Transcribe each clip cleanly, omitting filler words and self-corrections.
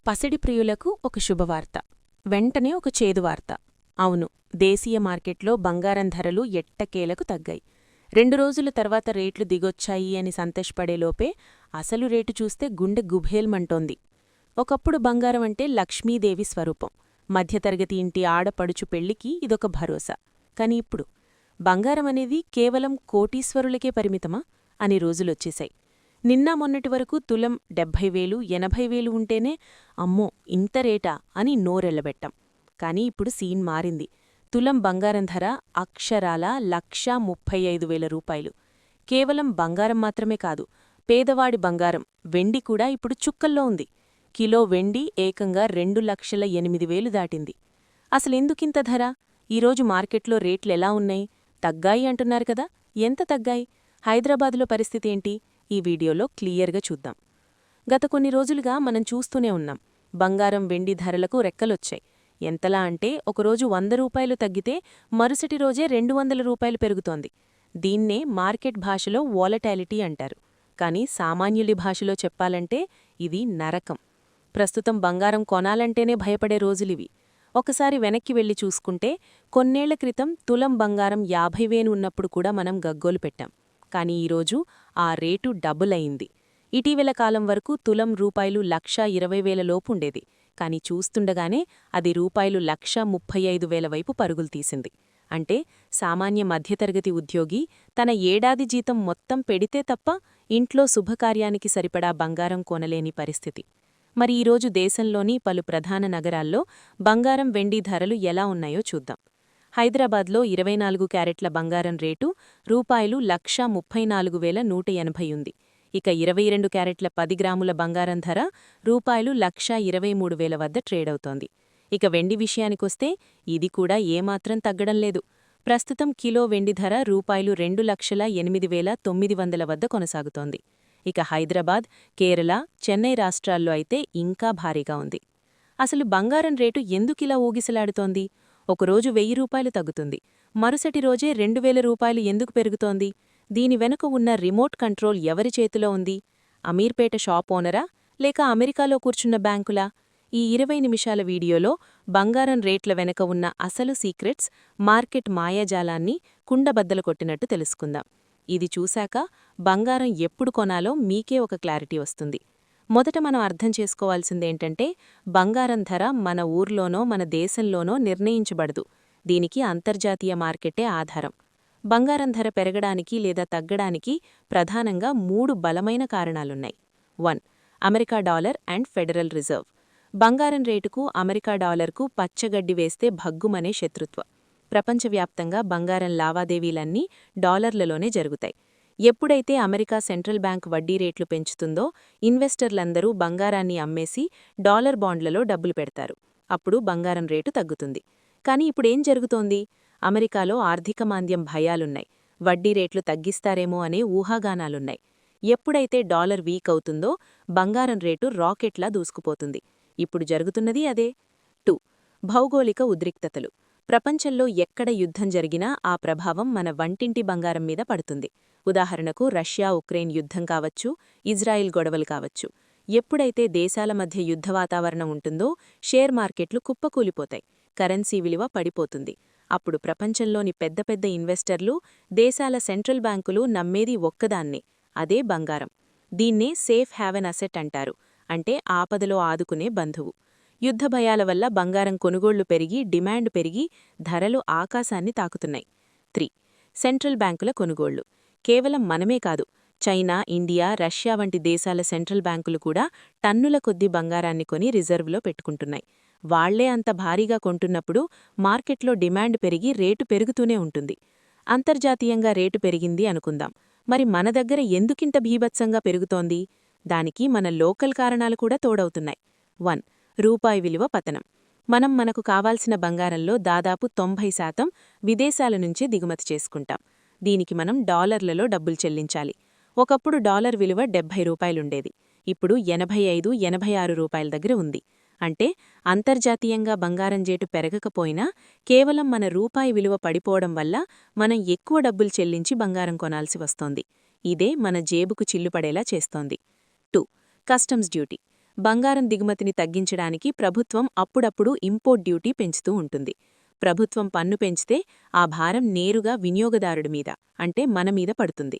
పసిడి ప్రియులకు ఒక శుభవార్త. వెంటనే ఒక చేదువార్త. అవును, దేశీయ మార్కెట్లో బంగారం ధరలు ఎట్టకేలకు తగ్గాయి. 2 రోజుల తర్వాత రేట్లు దిగొచ్చాయి అని సంతోషపడేలోపే అసలు రేటు చూస్తే గుండె గుభేల్మంటోంది. ఒకప్పుడు బంగారం అంటే లక్ష్మీదేవి స్వరూపం. మధ్యతరగతి ఇంటి ఆడపడుచు పెళ్లికి ఇదొక భరోసా. కాని ఇప్పుడు బంగారం అనేది కేవలం కోటీశ్వరులకే పరిమితమా అని రోజులొచ్చేశాయి. నిన్న మొన్నటి వరకు తులం 70,000, 80,000 ఉంటేనే అమ్మో ఇంత రేటా అని నోరెళ్లబెట్టాం. కాని ఇప్పుడు సీన్ మారింది. తులం బంగారం ధర అక్షరాల 1,35,000 రూపాయలు. కేవలం బంగారం మాత్రమే కాదు, పేదవాడి బంగారం వెండి కూడా ఇప్పుడు చుక్కల్లో ఉంది. కిలో వెండి ఏకంగా 2,08,000 దాటింది. అసలెందుకింత ధర? ఈరోజు మార్కెట్లో రేట్లెలా ఉన్నాయి? తగ్గాయి అంటున్నారు కదా, ఎంత తగ్గాయి? హైదరాబాదులో పరిస్థితేంటి? ఈ వీడియోలో క్లియర్గా చూద్దాం. గత కొన్ని రోజులుగా మనం చూస్తూనే ఉన్నాం, బంగారం వెండి ధరలకు రెక్కలొచ్చాయి. ఎంతలా అంటే ఒకరోజు 100 రూపాయలు తగ్గితే మరుసటి రోజే 200 రూపాయలు పెరుగుతోంది. దీన్నే మార్కెట్ భాషలో వాలటాలిటీ అంటారు. కానీ సామాన్యులి భాషలో చెప్పాలంటే ఇది నరకం. ప్రస్తుతం బంగారం కొనాలంటేనే భయపడే రోజులివి. ఒకసారి వెనక్కి వెళ్లి చూసుకుంటే కొన్నేళ్ల క్రితం తులం బంగారం 50,000 ఉన్నప్పుడు కూడా మనం గగ్గోలు పెట్టాం. కానీ ఈరోజు ఆ రేటు డబుల్ అయింది. ఇటీవల కాలం వరకు తులం రూపాయలు 1,20,000 లోపుండేది. కాని చూస్తుండగానే అది రూపాయలు 1,35,000 వైపు పరుగులు తీసింది. అంటే సామాన్య మధ్యతరగతి ఉద్యోగి తన ఏడాది జీతం మొత్తం పెడితే తప్ప ఇంట్లో శుభకార్యానికి సరిపడా బంగారం కొనలేని పరిస్థితి. మరి ఈరోజు దేశంలోని పలు ప్రధాన నగరాల్లో బంగారం వెండి ధరలు ఎలా ఉన్నాయో చూద్దాం. హైదరాబాద్లో 24 క్యారెట్ల బంగారం రేటు రూపాయలు 1,34,180 ఉంది. ఇక 22 క్యారెట్ల 10 గ్రాముల బంగారం ధర రూపాయలు 1,23,000 వద్ద ట్రేడవుతోంది. ఇక వెండి విషయానికొస్తే ఇది కూడా ఏమాత్రం తగ్గడం లేదు. ప్రస్తుతం కిలో వెండి ధర రూపాయలు 2,08,900 వద్ద కొనసాగుతోంది. ఇక హైదరాబాద్, కేరళ, చెన్నై రాష్ట్రాల్లో అయితే ఇంకా భారీగా ఉంది. అసలు బంగారం రేటు ఎందుకిలా ఊగిసలాడుతోంది? ఒకరోజు 1,000 రూపాయలు తగ్గుతుంది, మరుసటి రోజే 2,000 రూపాయలు ఎందుకు పెరుగుతోంది? దీని వెనుక ఉన్న రిమోట్ కంట్రోల్ ఎవరి చేతిలో ఉంది? అమీర్పేట షాప్ ఓనరా, లేక అమెరికాలో కూర్చున్న బ్యాంకులా? ఈ 20 నిమిషాల వీడియోలో బంగారం రేట్ల వెనుక ఉన్న అసలు సీక్రెట్స్, మార్కెట్ మాయాజాలాన్ని కుండబద్దలు కొట్టినట్టు తెలుసుకుందాం. ఇది చూశాక బంగారం ఎప్పుడు కొనాలో మీకే ఒక క్లారిటీ వస్తుంది. మొదట మనం అర్థం చేసుకోవాల్సిందేంటంటే, బంగారం ధర మన ఊర్లోనో మన దేశంలోనో నిర్ణయించబడదు. దీనికి అంతర్జాతీయ మార్కెటే ఆధారం. బంగారం ధర పెరగడానికి లేదా తగ్గడానికి ప్రధానంగా 3 బలమైన కారణాలున్నాయి. 1. America dollar and federal reserve. బంగారం రేటుకు అమెరికా డాలర్కు పచ్చగడ్డి వేస్తే భగ్గుమనే శత్రుత్వం. ప్రపంచవ్యాప్తంగా బంగారం లావాదేవీలన్నీ డాలర్లలోనే జరుగుతాయి. ఎప్పుడైతే అమెరికా సెంట్రల్ బ్యాంక్ వడ్డీ రేట్లు పెంచుతుందో ఇన్వెస్టర్లందరూ బంగారాన్ని అమ్మేసి డాలర్ బాండ్లలో డబ్బులు పెడతారు. అప్పుడు బంగారం రేటు తగ్గుతుంది. కానీ ఇప్పుడేం జరుగుతోంది? అమెరికాలో ఆర్థిక మాంద్యం భయాలున్నాయి. వడ్డీ రేట్లు తగ్గిస్తారేమో అనే ఊహాగానాలున్నాయి. ఎప్పుడైతే డాలర్ వీక్ అవుతుందో బంగారం రేటు రాకెట్లా దూసుకుపోతుంది. ఇప్పుడు జరుగుతున్నది అదే. 2. భౌగోళిక ఉద్రిక్తతలు. ప్రపంచంలో ఎక్కడ యుద్ధం జరిగినా ఆ ప్రభావం మన వంటింటి బంగారం మీద పడుతుంది. ఉదాహరణకు రష్యా ఉక్రెయిన్ యుద్ధం కావచ్చు, ఇజ్రాయిల్ గొడవలు కావచ్చు. ఎప్పుడైతే దేశాల మధ్య యుద్ధ వాతావరణం ఉంటుందో షేర్ మార్కెట్లు కుప్పకూలిపోతాయి, కరెన్సీ విలువ పడిపోతుంది. అప్పుడు ప్రపంచంలోని పెద్ద పెద్ద ఇన్వెస్టర్లు, దేశాల సెంట్రల్ బ్యాంకులు నమ్మేది ఒక్కదాన్నే, అదే బంగారం. దీన్నే సేఫ్ హ్యావెన్ అసెట్ అంటారు. అంటే ఆపదలో ఆదుకునే బంధువు. యుద్ధ భయాల వల్ల బంగారం కొనుగోళ్లు పెరిగి డిమాండ్ పెరిగి ధరలు ఆకాశాన్ని తాకుతున్నాయి. 3. సెంట్రల్ బ్యాంకుల కొనుగోళ్లు. కేవలం మనమే కాదు, చైనా, ఇండియా, రష్యా వంటి దేశాల సెంట్రల్ బ్యాంకులు కూడా టన్నుల కొద్దీ బంగారాన్ని కొని రిజర్వ్లో పెట్టుకుంటున్నాయి. వాళ్లే అంత భారీగా కొంటున్నప్పుడు మార్కెట్లో డిమాండ్ పెరిగి రేటు పెరుగుతూనే ఉంటుంది. అంతర్జాతీయంగా రేటు పెరిగింది అనుకుందాం, మరి మన దగ్గర ఎందుకింత భీభత్సంగా పెరుగుతోంది? దానికి మన లోకల్ కారణాలు కూడా తోడవుతున్నాయి. 1. రూపాయి విలువ పతనం. మనకు కావాల్సిన బంగారంలో దాదాపు 90% విదేశాల నుంచే దిగుమతి చేసుకుంటాం. దీనికి మనం డాలర్లలో డబ్బులు చెల్లించాలి. ఒకప్పుడు డాలర్ విలువ 70 రూపాయలుండేది. ఇప్పుడు 85-86 రూపాయల దగ్గర ఉంది. అంటే అంతర్జాతీయంగా బంగారం రేటు పెరగకపోయినా కేవలం మన రూపాయి విలువ పడిపోవడం వల్ల మనం ఎక్కువ డబ్బులు చెల్లించి బంగారం కొనాల్సి వస్తోంది. ఇదే మన జేబుకు చిల్లుపడేలా చేస్తోంది. 2. Customs duty. బంగారం దిగుమతిని తగ్గించడానికి ప్రభుత్వం అప్పుడప్పుడు ఇంపోర్ట్ డ్యూటీ పెంచుతూ ఉంటుంది. ప్రభుత్వం పన్ను పెంచితే ఆ భారం నేరుగా వినియోగదారుడి మీద అంటే మన మీద పడుతుంది.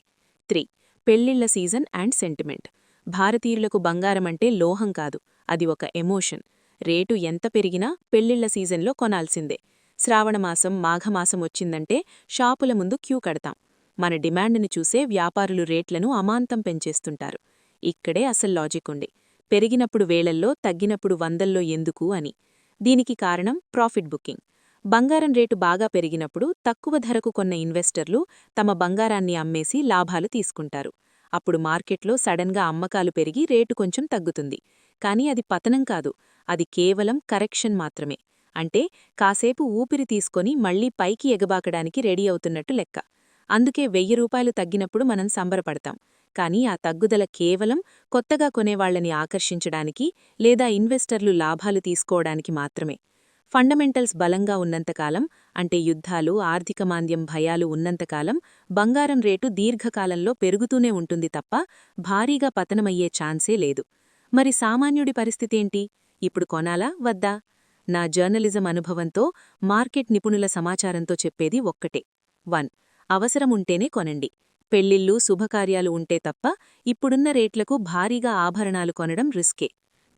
3. పెళ్లిళ్ల సీజన్ అండ్ సెంటిమెంట్. భారతీయులకు బంగారమంటే లోహం కాదు, అది ఒక ఎమోషన్. రేటు ఎంత పెరిగినా పెళ్లిళ్ల సీజన్లో కొనాల్సిందే. శ్రావణమాసం మాఘమాసం వచ్చిందంటే షాపుల ముందు క్యూ కడతాం. మన డిమాండ్ని చూసే వ్యాపారులు రేట్లను అమాంతం పెంచేస్తుంటారు. ఇక్కడే అసలు లాజిక్ ఉంది. పెరిగినప్పుడు వేలల్లో, తగ్గినప్పుడు వందల్లో ఎందుకు అని. దీనికి కారణం ప్రాఫిట్ బుకింగ్. బంగారం రేటు బాగా పెరిగినప్పుడు తక్కువ ధరకు కొన్న ఇన్వెస్టర్లు తమ బంగారాన్ని అమ్మేసి లాభాలు తీసుకుంటారు. అప్పుడు మార్కెట్లో సడన్గా అమ్మకాలు పెరిగి రేటు కొంచెం తగ్గుతుంది. కానీ అది పతనం కాదు, అది కేవలం కరెక్షన్ మాత్రమే. అంటే కాసేపు ఊపిరి తీసుకొని మళ్లీ పైకి ఎగబాకడానికి రెడీ అవుతున్నట్టు లెక్క. అందుకే 1000 రూపాయలు తగ్గినప్పుడు మనం సంబరపడతాం. కానీ ఆ తగ్గుదల కేవలం కొత్తగా కొనేవాళ్లని ఆకర్షించడానికి లేదా ఇన్వెస్టర్లు లాభాలు తీసుకోవడానికి మాత్రమే. ఫండమెంటల్స్ బలంగా ఉన్నంతకాలం, అంటే యుద్ధాలు, ఆర్థిక మాంద్యం భయాలు ఉన్నంతకాలం బంగారం రేటు దీర్ఘకాలంలో పెరుగుతూనే ఉంటుంది తప్ప భారీగా పతనమయ్యే ఛాన్సే లేదు. మరి సామాన్యుడి పరిస్థితేంటి? ఇప్పుడు కొనాలా వద్దా? నా జర్నలిజం అనుభవంతో, మార్కెట్ నిపుణుల సమాచారంతో చెప్పేది ఒక్కటే. 1. అవసరముంటేనే కొనండి. పెళ్లిళ్ళు, శుభకార్యాలు ఉంటే తప్ప ఇప్పుడున్న రేట్లకు భారీగా ఆభరణాలు కొనడం రిస్కే.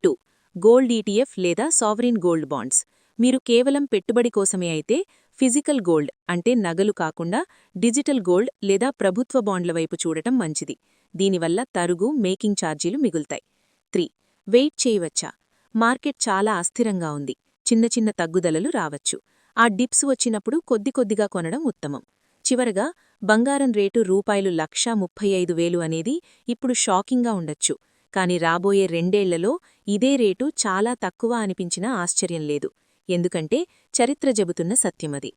2. గోల్డ్ ఈటీఎఫ్ లేదా సావరిన్ గోల్డ్ బాండ్స్. మీరు కేవలం పెట్టుబడి కోసమే అయితే ఫిజికల్ గోల్డ్ అంటే నగలు కాకుండా డిజిటల్ గోల్డ్ లేదా ప్రభుత్వ బాండ్ల వైపు చూడటం మంచిది. దీనివల్ల తరుగు, మేకింగ్ ఛార్జీలు మిగులుతాయి. 3. వెయిట్ చేయవచ్చా? మార్కెట్ చాలా అస్థిరంగా ఉంది. చిన్న చిన్న తగ్గుదలలు రావచ్చు. ఆ డిప్స్ వచ్చినప్పుడు కొద్ది కొద్దిగా కొనడం ఉత్తమం. చివరగా బంగారం రేటు ₹1,35,000 అనేది ఇప్పుడు షాకింగ్గా ఉండొచ్చు. కాని రాబోయే 2 ఏళ్లలో ఇదే రేటు చాలా తక్కువ అనిపించినా ఆశ్చర్యం లేదు. ఎందుకంటే చరిత్ర చెబుతున్న సత్యమది.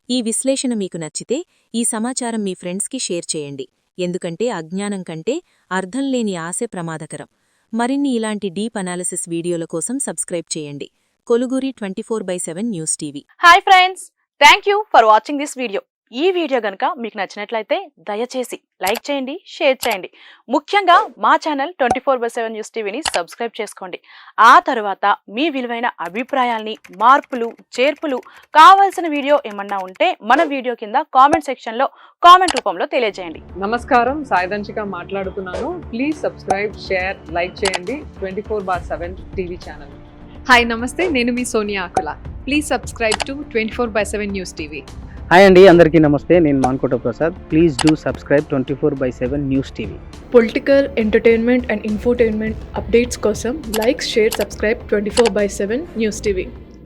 ఈ విశ్లేషణ మీకు నచ్చితే ఈ సమాచారం మీ ఫ్రెండ్స్కి షేర్ చేయండి. ఎందుకంటే అజ్ఞానం కంటే అర్థంలేని ఆశే ప్రమాదకరం. మరిన్ని ఇలాంటి డీప్ అనాలిసిస్ వీడియోల కోసం సబ్స్క్రైబ్ చేయండి. కొలుగురి 24/7 news TV. Hi friends, thank you for watching this video. ఈ వీడియో గనుక మీకు నచ్చినట్లయితే దయచేసి లైక్ చేయండి, షేర్ చేయండి. ముఖ్యంగా మా ఛానల్ 24/7 న్యూస్ టీవీని సబ్స్క్రైబ్ చేసుకోండి. ఆ తర్వాత మీ విలువైన అభిప్రాయాల్ని, మార్పులు, చేర్పులు, కావాల్సిన వీడియో ఏమన్నా ఉంటే మన వీడియో కింద కామెంట్ సెక్షన్లో కామెంట్ రూపంలో తెలియజేయండి. నమస్కారం, సాయిదంచిక మాట్లాడుతున్నాను. ప్లీజ్ సబ్స్క్రైబ్, షేర్, లైక్ చేయండి 24/7 టీవీ ఛానల్. హాయ్ నమస్తే, నేను మీ Sonia Akula. Please subscribe to 24/7 news TV. Hi అండి, అందరికీ నమస్తే. నేను Mankota Prasad. Please do subscribe 24/7 news TV. Political, entertainment and infotainment updates కోసం like, share, subscribe 24/7 news TV.